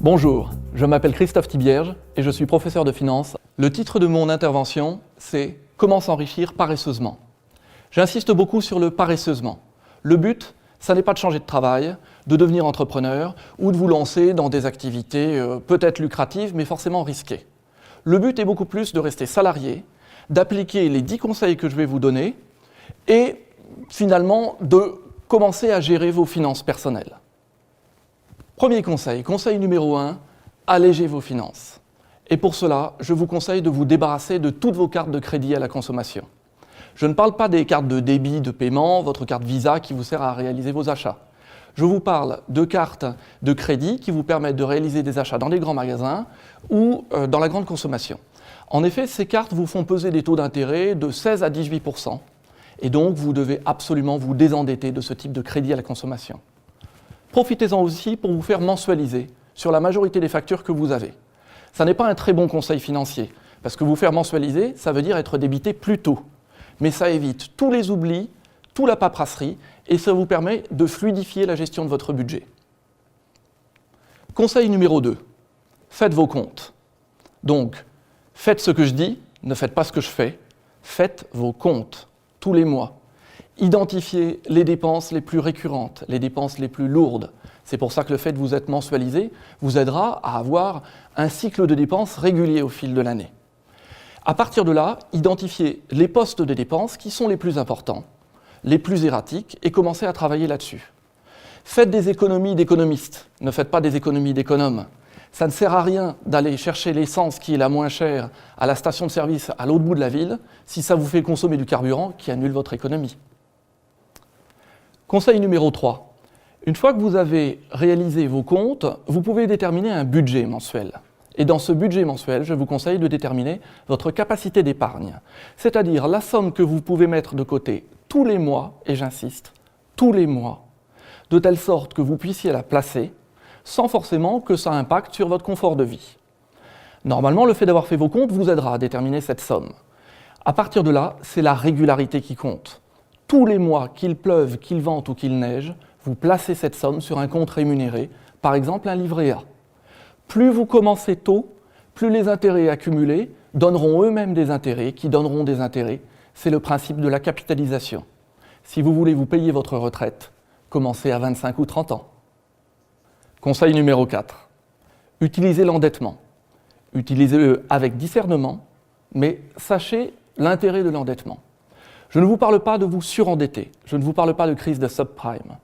Bonjour, je m'appelle Christophe Thibierge et je suis professeur de finance. Le titre de mon intervention, c'est « Comment s'enrichir paresseusement ». J'insiste beaucoup sur le paresseusement. Le but, ça n'est pas de changer de travail, de devenir entrepreneur ou de vous lancer dans des activités peut-être lucratives mais forcément risquées. Le but est beaucoup plus de rester salarié, d'appliquer les 10 conseils que je vais vous donner et finalement de commencer à gérer vos finances personnelles. Premier conseil, conseil numéro 1, allégez vos finances. Et pour cela, je vous conseille de vous débarrasser de toutes vos cartes de crédit à la consommation. Je ne parle pas des cartes de débit, de paiement, votre carte Visa qui vous sert à réaliser vos achats. Je vous parle de cartes de crédit qui vous permettent de réaliser des achats dans les grands magasins ou dans la grande consommation. En effet, ces cartes vous font peser des taux d'intérêt de 16 à 18%. Et donc, vous devez absolument vous désendetter de ce type de crédit à la consommation. Profitez-en aussi pour vous faire mensualiser sur la majorité des factures que vous avez. Ça n'est pas un très bon conseil financier, parce que vous faire mensualiser, ça veut dire être débité plus tôt. Mais ça évite tous les oublis, toute la paperasserie, et ça vous permet de fluidifier la gestion de votre budget. Conseil numéro 2, faites vos comptes. Donc, faites ce que je dis, ne faites pas ce que je fais, faites vos comptes tous les mois. Identifiez les dépenses les plus récurrentes, les dépenses les plus lourdes. C'est pour ça que le fait de vous être mensualisé vous aidera à avoir un cycle de dépenses régulier au fil de l'année. À partir de là, identifiez les postes de dépenses qui sont les plus importants, les plus erratiques, et commencez à travailler là-dessus. Faites des économies d'économistes, ne faites pas des économies d'économes. Ça ne sert à rien d'aller chercher l'essence qui est la moins chère à la station de service à l'autre bout de la ville si ça vous fait consommer du carburant qui annule votre économie. Conseil numéro 3. Une fois que vous avez réalisé vos comptes, vous pouvez déterminer un budget mensuel. Et dans ce budget mensuel, je vous conseille de déterminer votre capacité d'épargne, c'est-à-dire la somme que vous pouvez mettre de côté tous les mois, et j'insiste, tous les mois, de telle sorte que vous puissiez la placer sans forcément que ça impacte sur votre confort de vie. Normalement, le fait d'avoir fait vos comptes vous aidera à déterminer cette somme. À partir de là, c'est la régularité qui compte. Tous les mois, qu'il pleuve, qu'il vente ou qu'il neige, vous placez cette somme sur un compte rémunéré, par exemple un livret A. Plus vous commencez tôt, plus les intérêts accumulés donneront eux-mêmes des intérêts, qui donneront des intérêts. C'est le principe de la capitalisation. Si vous voulez vous payer votre retraite, commencez à 25 ou 30 ans. Conseil numéro 4. Utilisez l'endettement. Utilisez-le avec discernement, mais sachez l'intérêt de l'endettement. Je ne vous parle pas de vous surendetter, je ne vous parle pas de crise de subprime.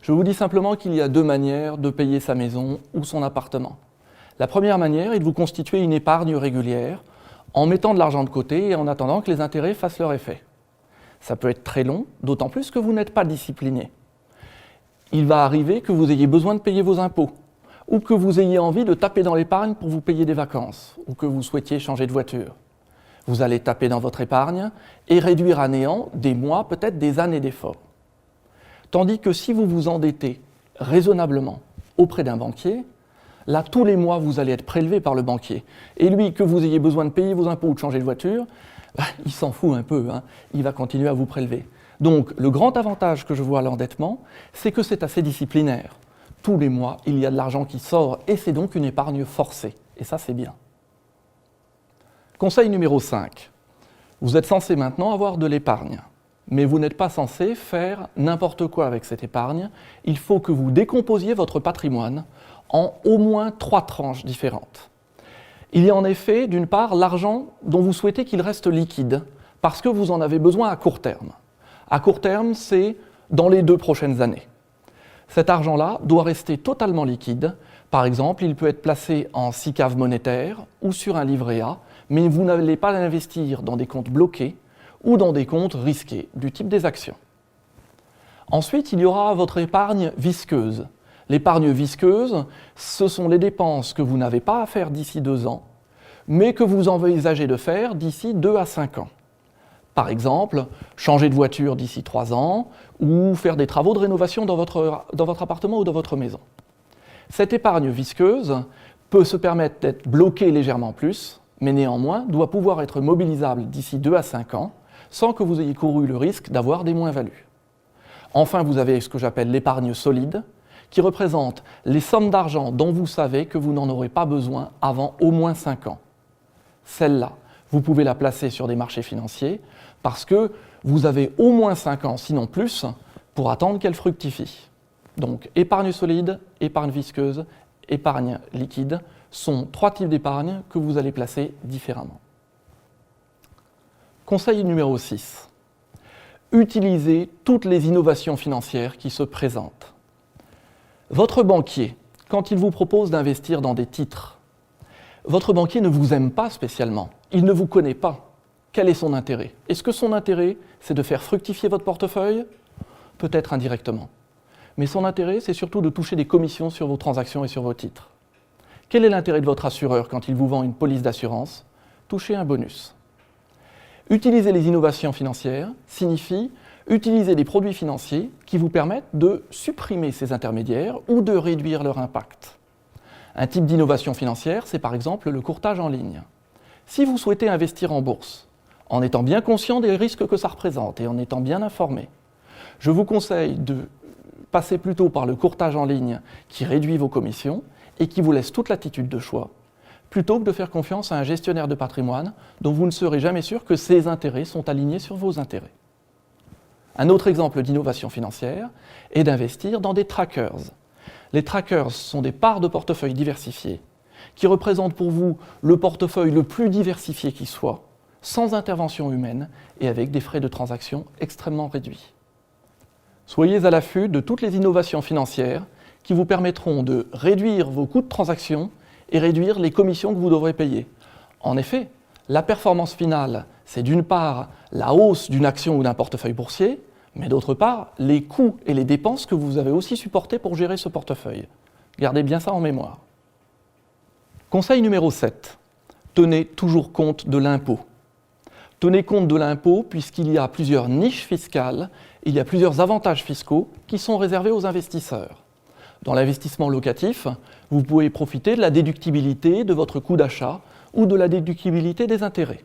Je vous dis simplement qu'il y a 2 manières de payer sa maison ou son appartement. La première manière est de vous constituer une épargne régulière en mettant de l'argent de côté et en attendant que les intérêts fassent leur effet. Ça peut être très long, d'autant plus que vous n'êtes pas discipliné. Il va arriver que vous ayez besoin de payer vos impôts, ou que vous ayez envie de taper dans l'épargne pour vous payer des vacances, ou que vous souhaitiez changer de voiture. Vous allez taper dans votre épargne et réduire à néant des mois, peut-être des années d'efforts. Tandis que si vous vous endettez raisonnablement auprès d'un banquier, là, tous les mois, vous allez être prélevé par le banquier. Et lui, que vous ayez besoin de payer vos impôts ou de changer de voiture, il s'en fout un peu, il va continuer à vous prélever. Donc, le grand avantage que je vois à l'endettement, c'est que c'est assez disciplinaire. Tous les mois, il y a de l'argent qui sort et c'est donc une épargne forcée. Et ça, c'est bien. Conseil numéro 5. Vous êtes censé maintenant avoir de l'épargne, mais vous n'êtes pas censé faire n'importe quoi avec cette épargne. Il faut que vous décomposiez votre patrimoine en au moins 3 tranches différentes. Il y a en effet, d'une part, l'argent dont vous souhaitez qu'il reste liquide, parce que vous en avez besoin à court terme. À court terme, c'est dans les 2 prochaines années. Cet argent-là doit rester totalement liquide. Par exemple, il peut être placé en SICAV monétaire ou sur un livret A, mais vous n'allez pas l'investir dans des comptes bloqués ou dans des comptes risqués, du type des actions. Ensuite, il y aura votre épargne visqueuse. L'épargne visqueuse, ce sont les dépenses que vous n'avez pas à faire d'ici 2 ans, mais que vous envisagez de faire d'ici 2 à 5 ans. Par exemple, changer de voiture d'ici 3 ans ou faire des travaux de rénovation dans votre appartement ou dans votre maison. Cette épargne visqueuse peut se permettre d'être bloquée légèrement plus, mais néanmoins doit pouvoir être mobilisable d'ici 2 à 5 ans, sans que vous ayez couru le risque d'avoir des moins-values. Enfin, vous avez ce que j'appelle l'épargne solide, qui représente les sommes d'argent dont vous savez que vous n'en aurez pas besoin avant au moins 5 ans. Celle-là, vous pouvez la placer sur des marchés financiers parce que vous avez au moins 5 ans, sinon plus, pour attendre qu'elle fructifie. Donc, épargne solide, épargne visqueuse, épargne liquide sont 3 types d'épargne que vous allez placer différemment. Conseil numéro 6. Utilisez toutes les innovations financières qui se présentent. Votre banquier, quand il vous propose d'investir dans des titres, votre banquier ne vous aime pas spécialement, il ne vous connaît pas. Quel est son intérêt? Est-ce que son intérêt, c'est de faire fructifier votre portefeuille? Peut-être indirectement. Mais son intérêt, c'est surtout de toucher des commissions sur vos transactions et sur vos titres. Quel est l'intérêt de votre assureur quand il vous vend une police d'assurance? Toucher un bonus. Utiliser les innovations financières signifie utiliser des produits financiers qui vous permettent de supprimer ces intermédiaires ou de réduire leur impact. Un type d'innovation financière, c'est par exemple le courtage en ligne. Si vous souhaitez investir en bourse, en étant bien conscient des risques que ça représente et en étant bien informé, je vous conseille de passer plutôt par le courtage en ligne qui réduit vos commissions et qui vous laisse toute latitude de choix, plutôt que de faire confiance à un gestionnaire de patrimoine dont vous ne serez jamais sûr que ses intérêts sont alignés sur vos intérêts. Un autre exemple d'innovation financière est d'investir dans des trackers. Les trackers sont des parts de portefeuille diversifiées qui représentent pour vous le portefeuille le plus diversifié qui soit, sans intervention humaine et avec des frais de transaction extrêmement réduits. Soyez à l'affût de toutes les innovations financières qui vous permettront de réduire vos coûts de transaction et réduire les commissions que vous devrez payer. En effet, la performance finale, c'est d'une part la hausse d'une action ou d'un portefeuille boursier, mais d'autre part les coûts et les dépenses que vous avez aussi supportés pour gérer ce portefeuille. Gardez bien ça en mémoire. Conseil numéro 7. Tenez toujours compte de l'impôt. Tenez compte de l'impôt puisqu'il y a plusieurs niches fiscales, il y a plusieurs avantages fiscaux qui sont réservés aux investisseurs. Dans l'investissement locatif, vous pouvez profiter de la déductibilité de votre coût d'achat ou de la déductibilité des intérêts.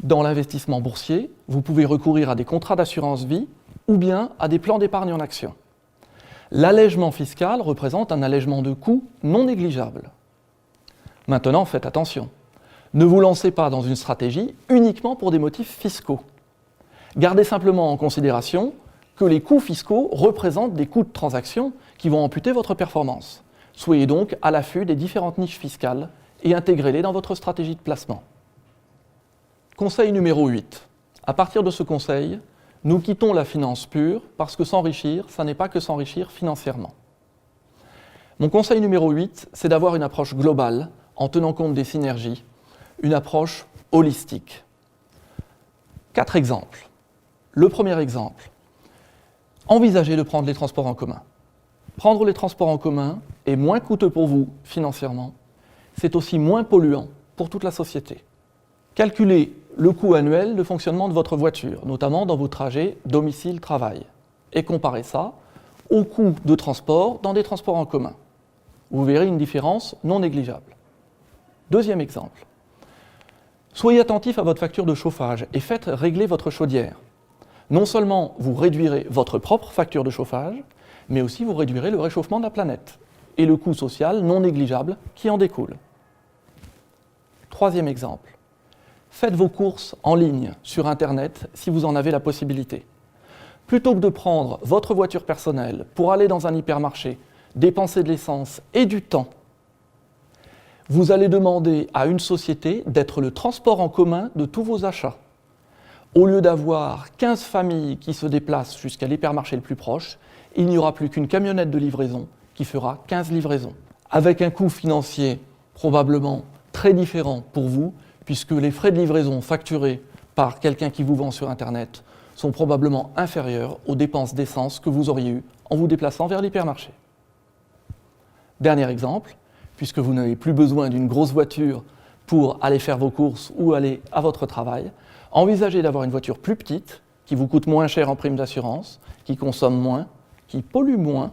Dans l'investissement boursier, vous pouvez recourir à des contrats d'assurance vie ou bien à des plans d'épargne en actions. L'allègement fiscal représente un allègement de coûts non négligeable. Maintenant, faites attention. Ne vous lancez pas dans une stratégie uniquement pour des motifs fiscaux. Gardez simplement en considération que les coûts fiscaux représentent des coûts de transaction qui vont amputer votre performance. Soyez donc à l'affût des différentes niches fiscales et intégrez-les dans votre stratégie de placement. Conseil numéro 8. À partir de ce conseil, nous quittons la finance pure parce que s'enrichir, ça n'est pas que s'enrichir financièrement. Mon conseil numéro 8, c'est d'avoir une approche globale en tenant compte des synergies, une approche holistique. 4 exemples. Le premier exemple, envisagez de prendre les transports en commun. Prendre les transports en commun est moins coûteux pour vous financièrement, c'est aussi moins polluant pour toute la société. Calculez le coût annuel de fonctionnement de votre voiture, notamment dans vos trajets domicile-travail, et comparez ça au coût de transport dans des transports en commun. Vous verrez une différence non négligeable. Deuxième exemple. Soyez attentif à votre facture de chauffage et faites régler votre chaudière. Non seulement vous réduirez votre propre facture de chauffage, mais aussi vous réduirez le réchauffement de la planète et le coût social non négligeable qui en découle. Troisième exemple. Faites vos courses en ligne sur Internet si vous en avez la possibilité. Plutôt que de prendre votre voiture personnelle pour aller dans un hypermarché, dépenser de l'essence et du temps, vous allez demander à une société d'être le transport en commun de tous vos achats. Au lieu d'avoir 15 familles qui se déplacent jusqu'à l'hypermarché le plus proche, il n'y aura plus qu'une camionnette de livraison qui fera 15 livraisons. Avec un coût financier probablement très différent pour vous, puisque les frais de livraison facturés par quelqu'un qui vous vend sur Internet sont probablement inférieurs aux dépenses d'essence que vous auriez eues en vous déplaçant vers l'hypermarché. Dernier exemple, puisque vous n'avez plus besoin d'une grosse voiture pour aller faire vos courses ou aller à votre travail, envisagez d'avoir une voiture plus petite, qui vous coûte moins cher en prime d'assurance, qui consomme moins, qui pollue moins,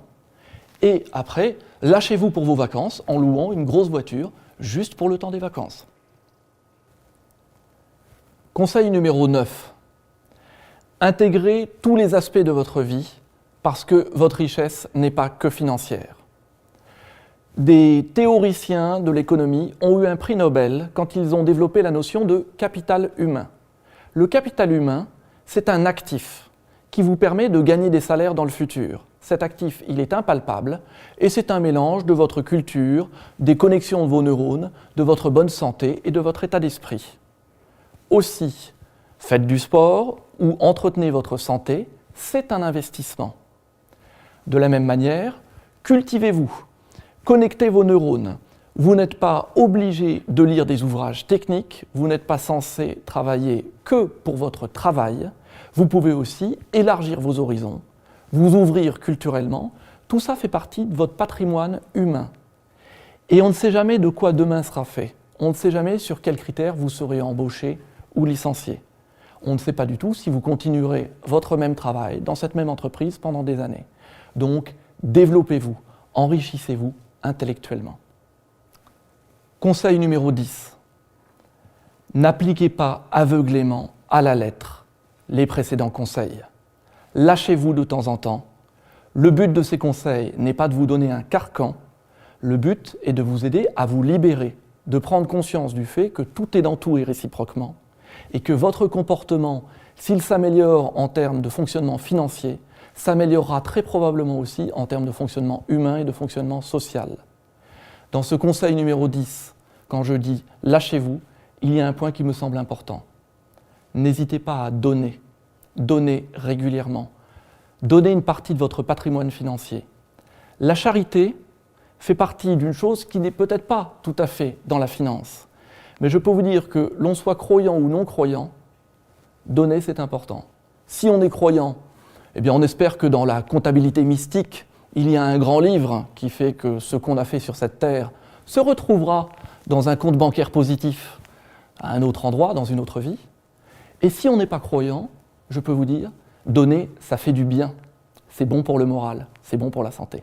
et après, lâchez-vous pour vos vacances en louant une grosse voiture juste pour le temps des vacances. Conseil numéro 9. Intégrez tous les aspects de votre vie parce que votre richesse n'est pas que financière. Des théoriciens de l'économie ont eu un prix Nobel quand ils ont développé la notion de capital humain. Le capital humain, c'est un actif qui vous permet de gagner des salaires dans le futur. Cet actif, il est impalpable et c'est un mélange de votre culture, des connexions de vos neurones, de votre bonne santé et de votre état d'esprit. Aussi, faites du sport ou entretenez votre santé, c'est un investissement. De la même manière, cultivez-vous, connectez vos neurones. Vous n'êtes pas obligé de lire des ouvrages techniques, vous n'êtes pas censé travailler que pour votre travail. Vous pouvez aussi élargir vos horizons, vous ouvrir culturellement. Tout ça fait partie de votre patrimoine humain. Et on ne sait jamais de quoi demain sera fait. On ne sait jamais sur quels critères vous serez embauché ou licencié. On ne sait pas du tout si vous continuerez votre même travail dans cette même entreprise pendant des années. Donc, développez-vous, enrichissez-vous intellectuellement. Conseil numéro 10. N'appliquez pas aveuglément à la lettre les précédents conseils. Lâchez-vous de temps en temps. Le but de ces conseils n'est pas de vous donner un carcan, le but est de vous aider à vous libérer, de prendre conscience du fait que tout est dans tout et réciproquement, et que votre comportement, s'il s'améliore en termes de fonctionnement financier, s'améliorera très probablement aussi en termes de fonctionnement humain et de fonctionnement social. Dans ce conseil numéro 10, quand je dis « lâchez-vous », il y a un point qui me semble important. N'hésitez pas à donner. Donnez régulièrement. Donnez une partie de votre patrimoine financier. La charité fait partie d'une chose qui n'est peut-être pas tout à fait dans la finance. Mais je peux vous dire que l'on soit croyant ou non croyant, donner c'est important. Si on est croyant, eh bien on espère que dans la comptabilité mystique, il y a un grand livre qui fait que ce qu'on a fait sur cette terre se retrouvera dans un compte bancaire positif à un autre endroit, dans une autre vie. Et si on n'est pas croyant, je peux vous dire, donner, ça fait du bien. C'est bon pour le moral, c'est bon pour la santé.